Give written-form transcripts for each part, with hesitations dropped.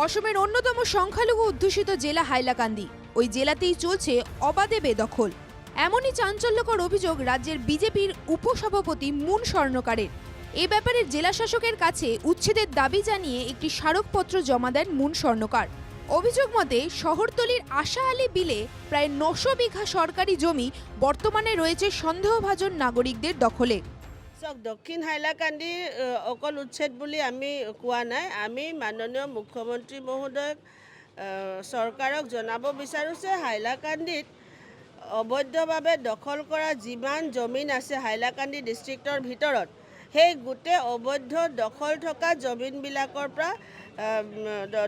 অসমের অন্যতম সংখ্যালঘু অধ্যুষিত জেলা হাইলাকান্দি। ওই জেলাতেই চলছে অবাধে বেদখল। এমনই চাঞ্চল্যকর অভিযোগ রাজ্যের বিজেপির উপসভাপতি মুন স্বর্ণকারের। এ ব্যাপারে জেলা শাসকের কাছে উচ্ছেদের দাবি জানিয়ে একটি স্মারকপত্র জমা দেন মুন স্বর্ণকার। অভিযোগ মতে শহরতলির আশা আলী বিলে প্রায় ৯০০ বিঘা সরকারি জমি বর্তমানে রয়েছে সন্দেহভাজন নাগরিকদের দখলে। দক্ষিণ হাইলাকান্দি অকল উচ্ছেদ বুলি আমি কোৱা নাই। আমি মাননীয় মুখ্যমন্ত্ৰী মহোদয়ক চৰকাৰক জনাব বিচাৰোঁ যে হাইলাকান্দিত অবৈধভাৱে দখল কৰা যিমান জমিন আছে হাইলাকান্দি ডিষ্ট্ৰিক্টৰ ভিতৰত, সেই গোটেই অবৈধ দখল থকা জমিনবিলাকৰ পৰা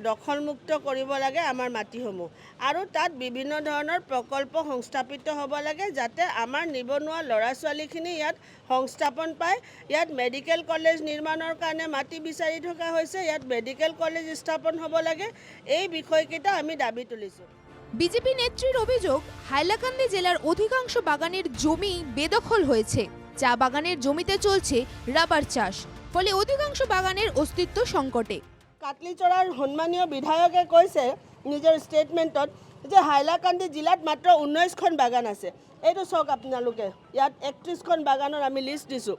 দখলমুক্ত কৰিব লাগে আমাৰ মাটিসমূহ, আৰু তাত বিভিন্ন ধৰণৰ প্ৰকল্প সংস্থাপিত হ'ব লাগে যাতে আমাৰ নিবনুৱা ল'ৰা ছোৱালীখিনি ইয়াত সংস্থাপন পায়। ইয়াত মেডিকেল কলেজ নিৰ্মাণৰ কাৰণে মাটি বিচাৰি থকা হৈছে, ইয়াত মেডিকেল কলেজ স্থাপন হ'ব লাগে। এই বিষয়কেইটা আমি দাবী তুলিছোঁ। বিজেপি নেত্রীর অভিযোগ, হাইলাকান্দি জেলার অধিকাংশ বাগানের জমি বেদখল হয়েছে। চা বাগানের জমিতে চলছে রাবার চাষ, ফলে অধিকাংশ বাগানের অস্তিত্ব সংকটে। কাটলিচৰাৰ সন্মানীয় বিধায়কে কৈছে নিজৰ ষ্টেটমেণ্টত যে হাইলাকান্দি জিলাত মাত্ৰ 19খন বাগান আছে। এইটো চাওক আপোনালোকে, ইয়াত 31খন বাগানৰ আমি লিষ্ট দিছোঁ।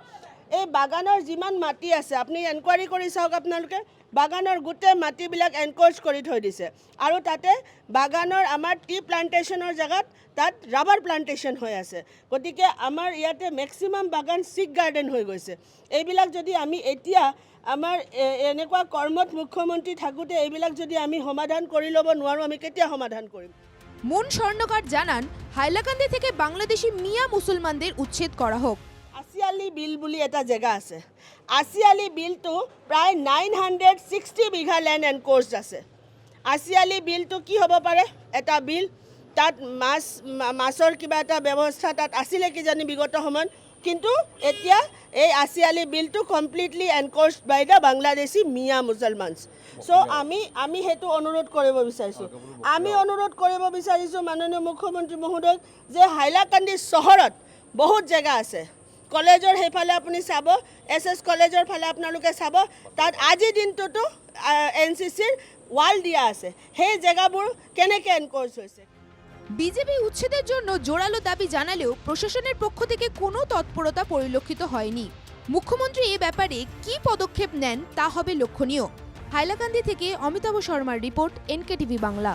এই বাগানৰ যিমান মাটি আছে আপুনি এনকুৱাৰী কৰি চাওক। আপোনালোকে বাগানৰ গোটেই মাটিবিলাক এনক্ৰ'চ কৰি থৈ দিছে, আৰু তাতে বাগানৰ আমাৰ টি প্লাণ্টেশ্যনৰ জেগাত তাত ৰাবাৰ প্লাণ্টেশ্যন হৈ আছে। গতিকে আমাৰ ইয়াতে মেক্সিমাম বাগান চিক গাৰ্ডেন হৈ গৈছে। এইবিলাক যদি আমি এতিয়া আমাৰ এনেকুৱা কৰ্মত মুখ্যমন্ত্ৰী থাকোঁতে এইবিলাক যদি আমি সমাধান কৰি ল'ব নোৱাৰোঁ, আমি কেতিয়া সমাধান কৰিম? মুন স্বর্ণকার জানান, হাইলাকান্দি থেকে বাংলাদেশি মিয়া মুসলমানদের উচ্ছেদ করা হোক। আশিয়ালি বিল বুলি এটা জেগা আছে। আশিয়ালি বিলটো প্ৰায় 960 বিঘা লেণ্ড এনক্ৰ'চড আছে। আশিয়ালি বিলটো কি হ'ব পাৰে? এটা বিল, তাত মাছৰ কিবা এটা ব্যৱস্থা তাত আছিলে কিজানি বিগত সময়ত, কিন্তু এতিয়া এই আশিয়ালি বিলটো কমপ্লিটলি এনক্ৰ'চড বাই দ্য বাংলাদেশী মিয়া মুছলমানছ। চ' আমি সেইটো অনুৰোধ কৰিব বিচাৰিছোঁ। আমি অনুৰোধ কৰিব বিচাৰিছোঁ মাননীয় মুখ্যমন্ত্ৰী মহোদয়ক যে হাইলাকান্দি চহৰত বহুত জেগা আছে। কলেজৰ সেইফালে আপুনি চাব, SS কলেজৰ ফালে আপোনালোকে চাব, তাত আজিৰ দিনটোতো NCCৰ ৱাল দিয়া আছে। সেই জেগাবোৰ কেনেকৈ এনক্ৰ'চ হৈছে? বিজেপি উচ্ছেদের জন্য জোরালো দাবি জানালেও প্রশাসনের পক্ষ থেকে কোনো তৎপরতা পরিলক্ষিত হয়নি। মুখ্যমন্ত্রী এ ব্যাপারে কি পদক্ষেপ নেন তা হবে লক্ষণীয়। হাইলাকান্দি থেকে অমিতাভ শর্মার রিপোর্ট, NKTV বাংলা।